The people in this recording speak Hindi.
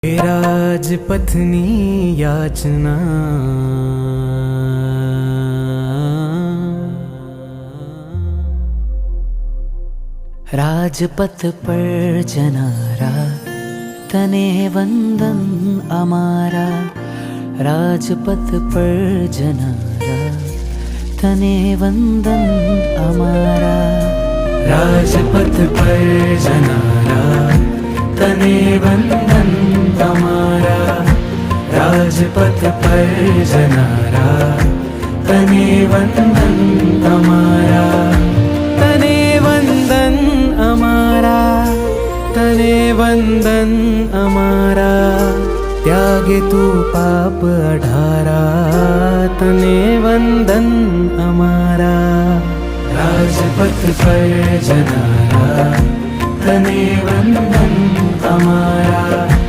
राजपत्नी याचना राजपथ पर जनारा तने वंदन अमारा। राजपथ पर जनारा तने वंदन अमारा। राजपथ पर जनारा तने वंदन अमारा। राजपथ पर जनारा तने वंदन अमारा। तने वंदन अमारा, तने वंदन अमारा। त्यागे तू पाप अढारा, तने वंदन अमारा। राजपथ पर जनारा तने वंदन अमारा।